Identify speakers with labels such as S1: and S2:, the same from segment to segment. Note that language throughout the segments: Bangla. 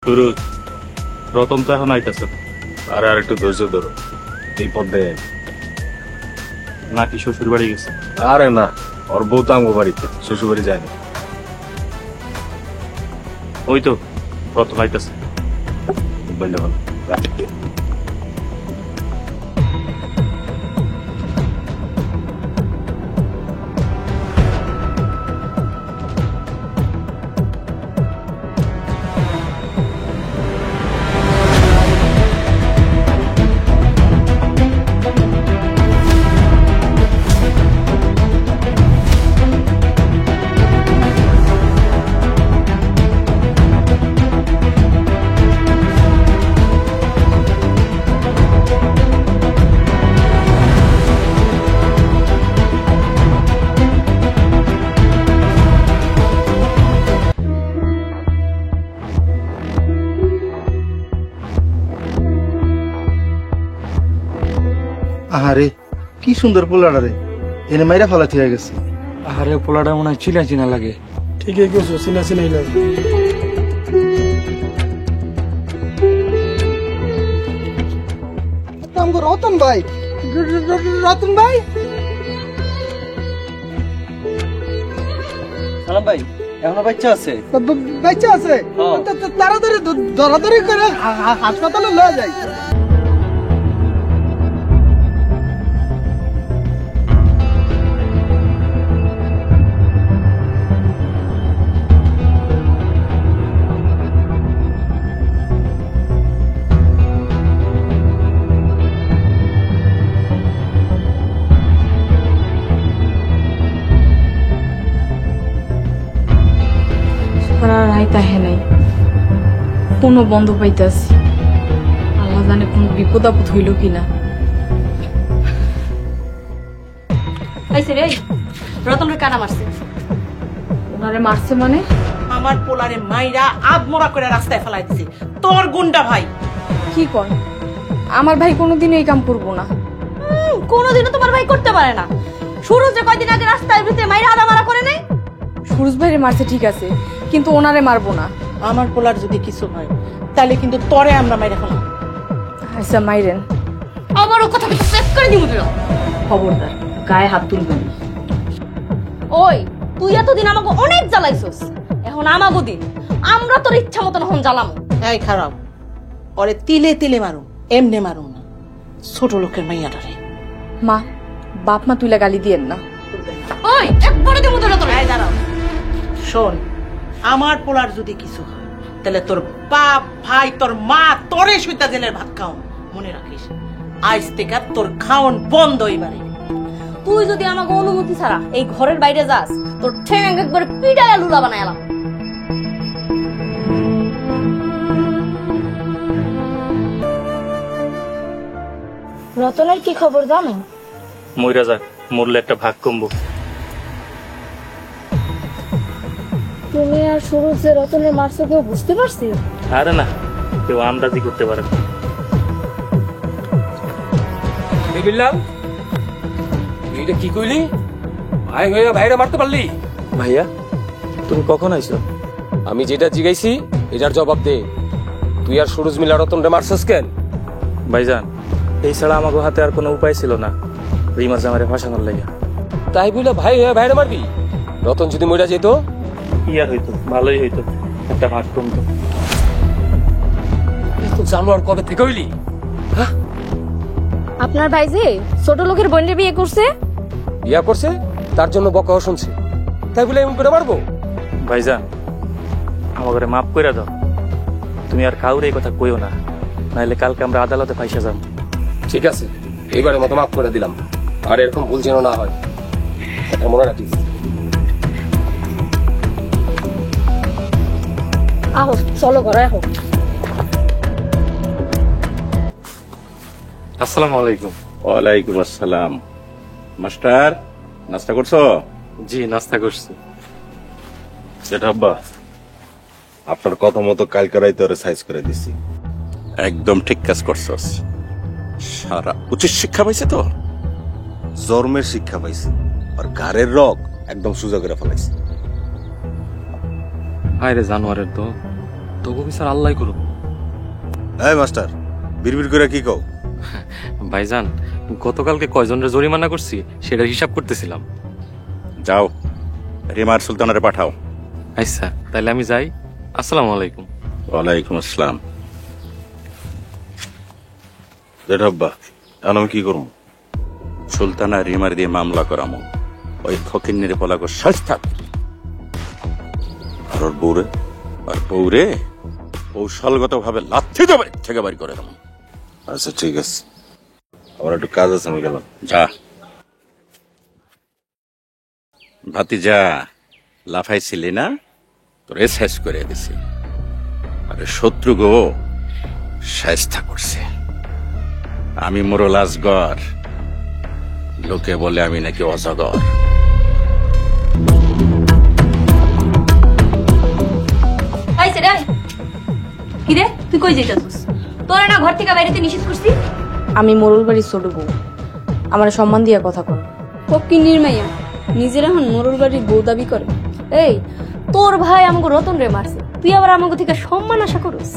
S1: সুরজ, রতন তো এখন আইতেছে আর আর একটু ধৈর্য ধরো। এই পথে নাকি শ্বশুর বাড়ি গেছে?
S2: আরে না, ওর বউ তো আমগো বাড়িতে, শ্বশুর বাড়ি যায়নি।
S1: ওই তো রতন আইতেছে।
S2: বললে ভালো।
S3: আহারে কি সুন্দর পোলাটা রে, এনে মাইরা ফলাতে হয়ে গেছে।
S4: আরে পোলাটা মনে হয় চিনা চিনা লাগে।
S5: ঠিকই কইছো, চিনা চিনাই লাগে।
S3: আমগো রতন ভাই, রতন ভাই।
S4: সালাম ভাই, এখনো বাচ্চা আছে?
S3: বাচ্চা আছে, তাড়াতাড়ি ধরাধরি করে হাসপাতালে লয়ে যায়।
S6: রাইতা হে নাই, কোনো বন্ধ পাইতাছি। আল্লাহ জানে কোন বিপদ আপদ হইল কিনা।
S7: রতনের কানা মারছে।
S6: ওনারে মারছে মানে?
S7: আমার পোলারে মাইরা আধমরা করে রাস্তায় ফেলাই দিছে তোর গুন্ডা ভাই।
S6: কি কর, আমার ভাই কোনোদিন এই কাম করবো না।
S7: কোনোদিনও তোমার ভাই করতে পারে না। সুরজ যে কয়দিন আগে রাস্তায় ভিতরে মাইরা আধা মারা করে নাই।
S6: সুরজ ভাইরে মারছে ঠিক আছে, কিন্তু ওনারে মারবো না।
S7: আমার পোলার যদি কিছু হয় তাহলে কিন্তু তরে আমরা মাইরা ফেলাম।
S6: আচ্ছা মাইরেন।
S7: আমারও কথা কিন্তু চেক করে দিব দিল।
S6: খবরদার গায়ে হাত তুলবেন।
S7: ওই তুই এতদিন আমাকে অনেক জ্বালাইছস, এখন আমাগো দিন, আমরা তোর ইচ্ছা মতন এখন জ্বালামো। এই খারাপ, ওরে তিলে তিলে মারুম, এমনে মারুম না। ছোট লোকের মাইয়াটারে।
S6: মা, বাপ মা তুইলা গালি দিয়েন না।
S7: ওই একবারে দেবো তোরা তোর। এই দাঁড়াও, শোন, আমার পোলার যদি কিছু হয় তাহলে তোর বাপ ভাই তোর মা তোরে সুইতা জেলের ভাত খাও। মনে রাখিস, আজ থেকে তোর খাওন বন্ধ এবারে। তুই যদি আমাকে অনুমতি ছাড়া এই ঘরের বাইরে যাস, তোর ঠ্যাং একবার পিটায়া লুলা বানায়ালাম।
S6: রতনের কি খবর জানো?
S1: মইরা যাক, মরলে একটা ভাগ কমবো।
S6: তুমি আর সুরজ যে রতনের মারছো কেউ বুঝতে পারছি?
S1: আরে না, কেউ আন্দাজি করতে পারে না।
S4: বিল্লাল, এটা কি কইলি? ভাই হইয়া ভাইরা মারতে পারলি?
S8: ভাইয়া, তুমি কখন আইছো?
S9: আমি যেটা জিগাইছি এটার জবাব দে। তুই আর সুরজ মিলা রতনরে মারছস কেন?
S8: ভাইজান, এই ছাড়া আমাকে হাতে আর কোনো উপায় ছিল না রিমার জামারে ফাঁসানোর লাগে।
S9: তাই বইলা ভাই হইয়া ভাইরা মারবি? রতন যদি মইরা যেত?
S8: কি আর হইতো, ভালোই হইতো, একটা ভাগ কমতো।
S9: তুই জানোয়ার কবে থেকে হইলি?
S6: আপনার ভাই যে ছোট লোকের বোনের বিয়ে করছে?
S9: বিয়া করছে, তার জন্য বকাও শুনছে, তাই বলে এমন করে মারবো?
S8: ভাইজান, আমাকে মাফ করে দাও। তুমি আর কাউরে এই কথা কইও না, নাইলে কালকে আমরা আদালতে ফাইসা যাব।
S9: ঠিক আছে, এইবারের মতো মাফ করে দিলাম, আর এরকম ভুল যেন না হয়, এটা মনে রাখিস।
S6: আহো চলো ঘরে আহো।
S8: আসসালামু আলাইকুম।
S2: ওয়ালাইকুম আসসালাম। মাস্টার, নাস্তা করছো?
S8: জি, নাস্তা করছি।
S2: যেটা আব্বা, আপনার কথা মতো কালকে রাইতে ওরে সাইজ করে দিছি। একদম ঠিক কাজ করছস। সারা উচিত শিক্ষা পাইছে তো, জন্মের শিক্ষা পাইছে, আর ঘাড়ের রগ একদম সোজা করে ফেলাইছে।
S8: হায় রে জানোয়ারের তো,
S4: তবু বিচার আল্লাহ করুক।
S2: এই মাস্টার বিড়বিড় করে কি কও?
S8: ভাইজান, গতকালকে কয়জনের জরিমানা করছি সেটার হিসাব করতেছিলাম।
S2: যাও রিমার সুলতানারে পাঠাও।
S8: আচ্ছা তাহলে আমি যাই। আসসালামু আলাইকুম।
S2: ওয়ালাইকুম আসসালাম। জেঠাব্বা এখন আমি কি করবো? সুলতানা রিমার দিয়ে মামলা করামো, ওই ফকিন্নিরে পলাকো শাস্তা। আর ওর বউরে কৌশলগত ভাবে লাথি দেবে থেকে বাড়ি করে দেবো। আচ্ছা ঠিক আছে, আমার একটু কাজ আছে, আমি গেলাম। যা ভাতিজা, লাফাইছিলি না, তোরে শেষ করে দিছি। আরে শত্রু গো শায়েস্তা করছে। আমি মোরল আজগর, লোকে বলে আমি নাকি অজগর।
S10: কিরে তুই কই যাইতাছিস? তোরা না ঘর থেকে বাইরেতে নিষেধ করছি?
S6: আমি মোরল বাড়ির ছোট বউ, আমার সম্মান দিয়ে কথা কর।
S10: ফকির নির্মাইয়া নিজের এখন মোরল বাড়ির বউ দাবি করে। এই তোর ভাই আমাকে রতন রে মারছে, তুই আবার আমাকে থেকে সম্মান আশা করিস?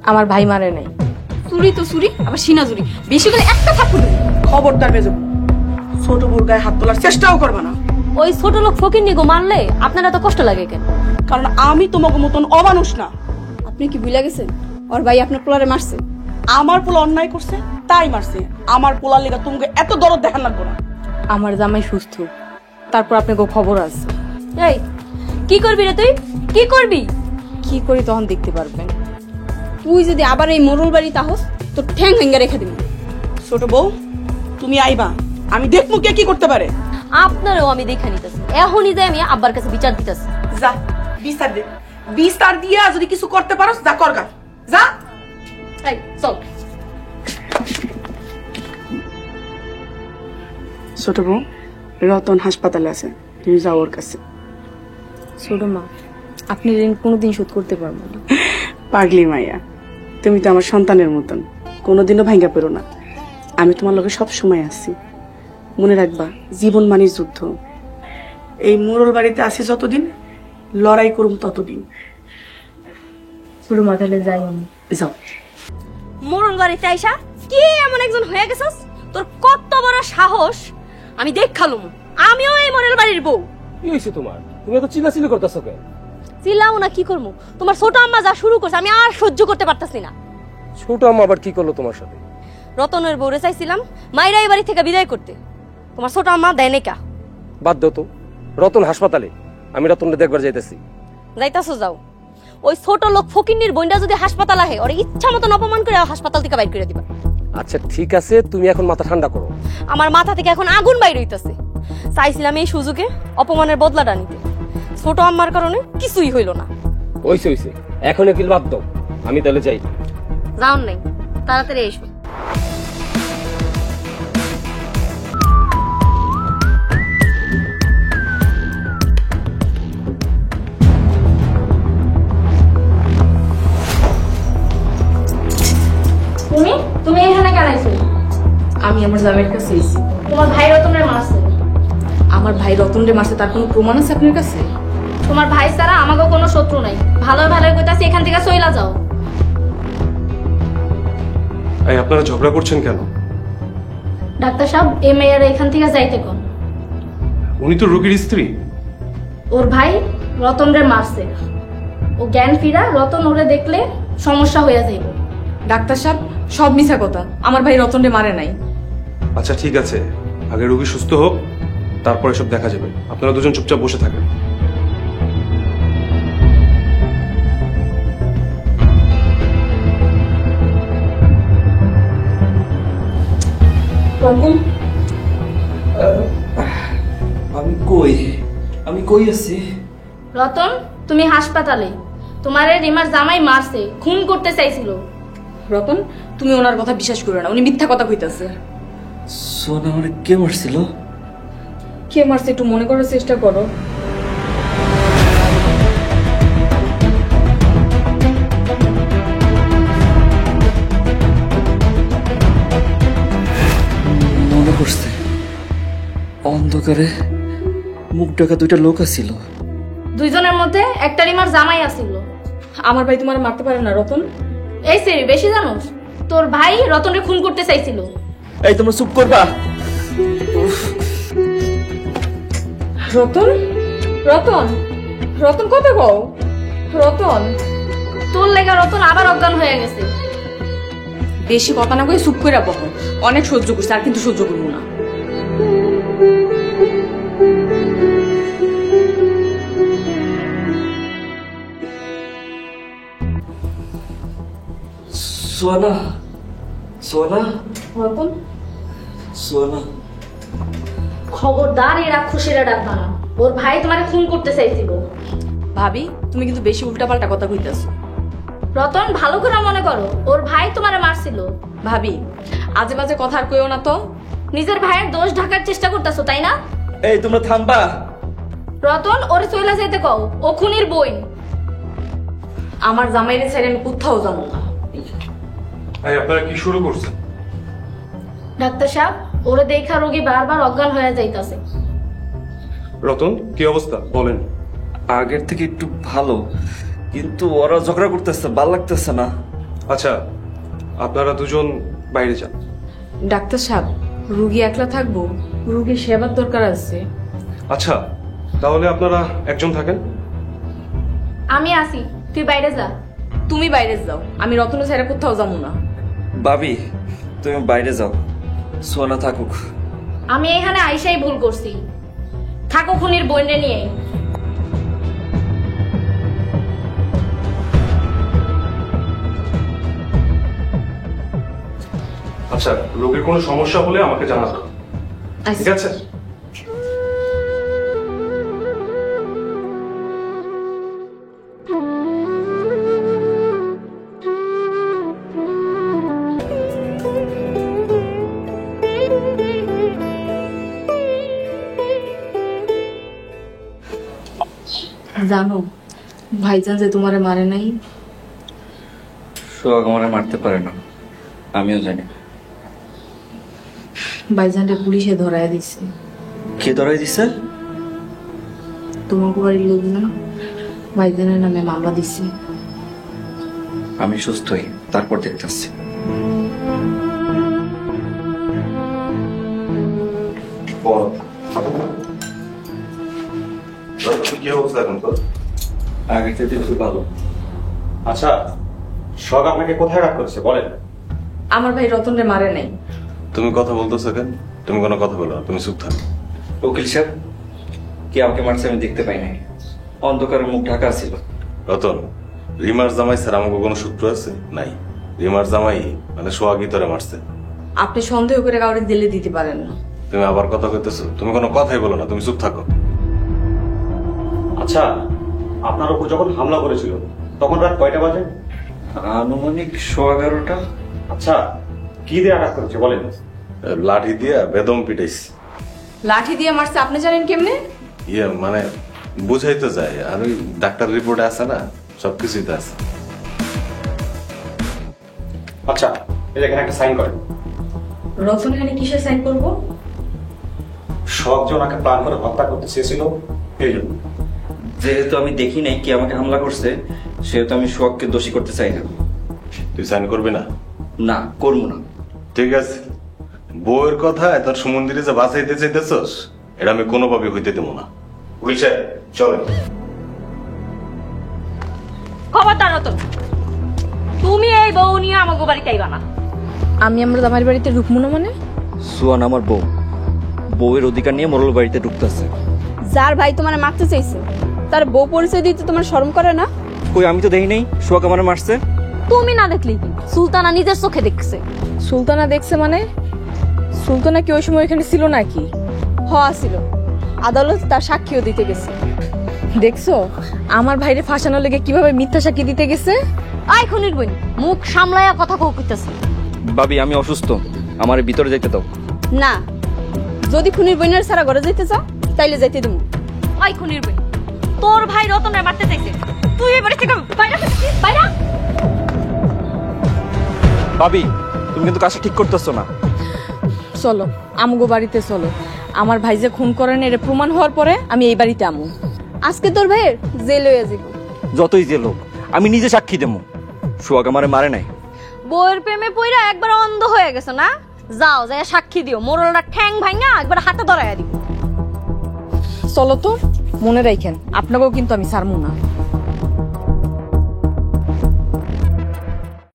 S6: আমার ভাই মারে নাই।
S10: চুরি তো চুরি, আবার সিনা চুরি, বেশি করে একটা থাপ্পড় দিবি।
S7: খবরদার বেজো, ছোট বোর গায়ে হাত তোলার চেষ্টাও করবে না।
S10: ওই ছোট লোক ফকির নিগো মারলে আপনার এত কষ্ট লাগে কেন?
S7: কারণ আমি তোমাকে মতন অমানুষ না।
S10: আপনি কি ভুলে গেছেন ওর ভাই আপনার পোলারে মারছে?
S7: আমার পোলা অন্যায় করছে তাই মারছে। আমার পোলার লেগে তোমাকে এত দরদ দেখান লাগবে না।
S6: আমার জামাই সুস্থ, তারপর আপনাকে খবর আছে।
S10: এই কি করবি রে তুই? কি করবি?
S6: কি করি তখন দেখতে পারবেন।
S10: তুই যদি আবার এই মোরল বাড়ি তাহস তোর ঠ্যাং ভেঙে রেখে দিবি।
S7: ছোট বউ তুমি আইবা, আমি দেখবো কে কি করতে পারে।
S10: আপনারও আমি দেখে নিতেছি, এখনই যাই আমি আব্বার কাছে বিচার দিতেছি।
S7: যা বিস্তার দে, বিস্তার দিয়া যদি কিছু করতে পারো যা করগা, যা।
S10: এই চল।
S7: ছোট বউ রতন হাসপাতালে আছে, তুমি যাও ওর কাছে।
S6: ছোট মা, আপনি ঋণ কোনোদিন শোধ করতে পারবেন না।
S7: পাগলি মাইয়া, তুমি তো আমার সন্তানের মতন, কোনোদিনও ভাঙ্গা পেরো না। আমি তোমার লগে সব সময় আছি। মনে রাখবা, জীবন মানে যুদ্ধ। এই মোরল বাড়িতে আছি যতদিন, লড়াই করুম ততদিন।
S6: ছোট মা তাহলে যাই আমি।
S7: যাও।
S10: মোরল বাড়িতে আইসা কি এমন একজন হয়ে গেছস? তোর কত বড় সাহস! আমি দেখালুম আমিও এই মোরল বাড়ির বউ।
S9: কি হয়েছে তোমার? তুমি এত চিল্লাচিল্লি করতেছো কেন?
S10: চিল্লাও না কি করবো? তোমার ছোট আম্মা যা শুরু করছে আমি আর সহ্য করতে পারতাছি না।
S9: ছোট আম্মা আবার কি করলো তোমার সাথে?
S10: রতনের বউরে চাইছিলাম মাইরা এই বাড়ি থেকে বিদায় করতে, তোমার ছোট আম্মা দেয় নাকা।
S9: বাদ দাও তো, রতন হাসপাতালে, আমি রতনকে দেখবার যাইতেছি।
S10: যাইতাছো যাও। ওই ছোট লোক ফকিন্নির বোনটা যদি হাসপাতাল আহে ওর ইচ্ছা মতন অপমান করে হাসপাতাল থেকে বাইর করে দিবা।
S9: আচ্ছা ঠিক আছে, তুমি এখন মাথা ঠান্ডা করো।
S10: আমার মাথা থেকে এখন আগুন বাইর হইতাছে। চাইছিলাম এই সুযোগে অপমানের বদলাটা নিতে, ছোট আম্মার কারণে কিছুই হইল না।
S9: হইছে হইছে, এখন একিল বাদ দাও, আমি তাহলে যাই।
S10: যাওন নাই, তাড়াতাড়ি এসো। তুমি এখানে কেন আইছো?
S6: আমি আমার জামাইয়ের কাছে এসেছি।
S10: তোমার ভাই রতনের মারছে।
S6: আমার ভাই রতন রে মারছে, তার কোনো প্রমাণ আছে আপনার কাছে?
S10: তোমার ভাই ছাড়া আমাকে কোনো শত্রু নাই। ভালো ভালো কইতাছি এখান থেকে চইলা যাও।
S5: এই আপনারা ঝগড়া করছেন কেন?
S10: ডাক্তার সাহেব এই মেয়ের এখান থেকে যাইতে কোন?
S5: উনি তো রোগীর স্ত্রী।
S10: ওর ভাই রতন রে মারছে, ও জ্ঞান ফিরা রতন ওরে দেখলে সমস্যা হয়ে যাইব।
S6: ডাক্তার সাহেব সব মিছা কথা, আমার ভাই রতন রে মারে নাই।
S5: আচ্ছা ঠিক আছে, আগে রোগী সুস্থ হোক, তারপরে সব দেখা যাবে। আপনারা দুজন চুপচাপ বসে থাকেন।
S11: আমি কই আছি?
S10: রতন তুমি হাসপাতালে, তোমারে রিমার জামাই মারছে, খুন করতে চাইছিল।
S6: রতন তুমি ওনার কথা বিশ্বাস করো না, উনি মিথ্যা কথা কইতাছে।
S11: সোনা মানে কে মারছিল?
S6: কে মারছে একটু মনে করার চেষ্টা করো।
S11: মনে পড়ছে, অন্ধকারে মুখ ঢাকা দুইটা লোক আছিল।
S10: দুইজনের মধ্যে একটা রিমার জামাই আছিল,
S6: আমার ভাই তোমার মারতে পারে না রতন।
S10: এই সেরি বেশি জানোস? তোর ভাই রতনকে খুন করতে চাইছিল।
S11: এই তোমরা চুপ করবা।
S6: রতন রতন রতন কবে গো? রতন
S10: তোর লেগা রতন আবার অজ্ঞান হয়ে গেছে।
S6: বেশি কথা না কই চুপ করে বকো। অনেক সহ্য করছি, আর কিন্তু সহ্য করবো না।
S11: সোনা, সোনা,
S6: রতন
S11: সোনা।
S10: খবরদার এই রাক্ষসীরা ডাকবা না। ওর ভাই তোমারে খুন করতে চাইছিল।
S6: ভাবি তুমি কিন্তু বেশি উল্টাপাল্টা কথা কইতাছো।
S10: রতন ভালো করে মনে করো, ওর ভাই তোমারে মারছিল।
S6: ভাবি আজে বাজে কথা আর কইও না তো।
S10: নিজের ভাইয়ের দোষ ঢাকার চেষ্টা করতেছো, তাই না?
S11: এই তোমরা থামবা।
S10: রতন ওরে চইলা যাইতে কও, ও খুনির বই।
S6: আমার জামাইরে ছেড়ে আমি কোথাও যাবো না।
S5: এই আপনারা কি শুরু করছেন?
S10: ডাক্তার সাহেব, ওরে দেখা রোগী বারবার অজ্ঞান হয়ে যাইতাছে।
S5: রতন কি অবস্থা বলেন।
S11: আগের থেকে একটু ভালো, কিন্তু ওরা ঝগড়া করতেছে, ভাল লাগতেছে না।
S5: আচ্ছা আপনারা দুজন বাইরে যান।
S6: ডাক্তার সাহেব, রুগী একলা থাকবো, রুগীর সেবার দরকার আছে।
S5: আচ্ছা তাহলে আপনারা একজন থাকেন।
S10: আমি আসি, তুই বাইরে যা।
S6: তুমি বাইরে যাও, আমি রতনে ছেড়ে কোথাও যাবো না।
S11: ভাবি তুমি বাইরে যাও, সোনা থাকুক।
S10: আমি এখানে আইসাই ভুল করছি। থাকো খুনির বইনে নিয়ে।
S5: আচ্ছা রোগীর কোনো সমস্যা হলে আমাকে জানাবেন, ঠিক আছে?
S6: জানো ভাইজান যে তোমারে মারে নাই।
S11: সোহাগ আমারে মারতে পারে না, আমিও জানি।
S6: ভাইজানরে পুলিশে ধরায় দিছে।
S11: কে ধরাই দিছে?
S6: তোমাকে বাড়ির লোক না, ভাইজানের নামে মামলা দিছে।
S11: আমি সুস্থ হই তারপর দেখতেছি।
S2: কি অবস্থা এখন তোর?
S11: আগের থেকে একটু ভালো।
S1: আচ্ছা শখ আপনাকে কোথায় রাগ করেছে বলেন?
S6: আমার ভাই রতনরে মারে নাই।
S2: তুমি কথা বলতেছো কেন? তুমি কোনো কথা বলো না, তুমি চুপ থাকো।
S11: উকিল সাহেব, কে আমাকে মারছে আমি দেখতে পাই নাই, অন্ধকারের মুখ ঢাকা ছিল।
S2: রতন, রিমার জামাই স্যার আমাকে কোনো সূত্র আছে? নাই। রিমার জামাই মানে সোহাগী তোরে মারছে।
S6: আপনি সন্দেহ করে কাউরে জেলে দিতে পারেন না।
S2: তুমি আবার কথা কইতেছো? তুমি কোনো কথাই বলো না, তুমি চুপ থাকো।
S1: আচ্ছা আপনার উপর যখন হামলা করেছিল তখন রাত কয়টা বাজে?
S11: আনুমানিক 11:30।
S1: আচ্ছা কি দিয়ে আঘাত করেছে বলেন?
S2: লাঠি দিয়া বেদম পিটাইছি।
S6: লাঠি দিয়ে মারছে আপনি জানেন কেমনে?
S2: ইয়ে মানে বুঝাইতে যায়, আর ওই ডাক্তার রিপোর্টে আছে না, সবকিছুই তো আছে।
S1: আচ্ছা এখানে একটা সাইন করেন।
S6: রতন এখানে কিসের সাইন করবো?
S1: শখ যে ওনাকে প্ল্যান করে হত্যা করতে চেয়েছিল এই জন্য।
S11: যেহেতু আমি দেখি নাই কে আমাকে হামলা করছে, সেহেতু আমি সোহাগকে দোষী করতে চাই না।
S2: তুই সাইন করবি না?
S11: না, করবো না।
S2: ঠিক আছে, বউয়ের কথা তোর সুমন্দিরে যে বাঁচাইতে চাইতেছস, এটা আমি কোনোভাবে হইতে দেবো না। উকিল সাহেব চলেন।
S10: খবরদার রতন, তুমি এই বউ নিয়ে আমাকে বাড়িতে আইবা না।
S6: আমি আমরা জামাইয়ের বাড়িতে ঢুকবো না মানে?
S11: সুয়ান আমার বউ, বউয়ের অধিকার নিয়ে মোরল বাড়িতে ঢুকতেছে।
S12: যার ভাই তোমার মারতে চাইছে তার বউ পরিচয় দিতে তোমার শরম করে না?
S11: কই আমি তো দেখি নাই সোহাগ আমার মারছে।
S10: তুমি না দেখলি কি, সুলতানা নিজের চোখে দেখছে।
S12: সুলতানা দেখছে মানে? সুলতানা কি ওই সময় এখানে ছিল নাকি? ছিল, আদালত তার সাক্ষীও দিতে গেছে। দেখছো আমার ভাইরে ফাঁসানোর লেগে কিভাবে মিথ্যা সাক্ষী দিতে গেছে।
S10: আই খুনির বই, মুখ সামলায়া কথা কইতেছে।
S11: ভাবি আমি অসুস্থ, আমার ভিতরে যাইতে দাও।
S12: না, যদি খুনির বইনের সারা ঘরে যাইতে চাও তাইলে যাইতে দেবো।
S10: আই খুনির বই, তোর ভাই রতনে মারতে চাইছে, তুই এই বাড়ি থেকে বাইরে বাইরে।
S11: ভাবি তুমি কিন্তু কাজটা ঠিক করতেছো না।
S12: চলো আমগো বাড়িতে চলো, আমার ভাই যে খুন করেন এর প্রমাণ হওয়ার পরে আমি এই বাড়িতে আমু। আজকে তোর ভাইয়ের জেল হয়ে যাব।
S11: যতই যে লোক, আমি নিজে সাক্ষী দেবো সোহাগ আমারে মারে নাই।
S10: বউয়ের প্রেমে পইরা একবার অন্ধ হয়ে গেছে না? যাও যাই সাক্ষী দিও, মোরলটা ঠ্যাং ভাঙা একবার হাতে ধরাইয়া দিব।
S12: চলো তো, মনে রাখেন আপনাকেও কিন্তু আমি ছাড়বো না।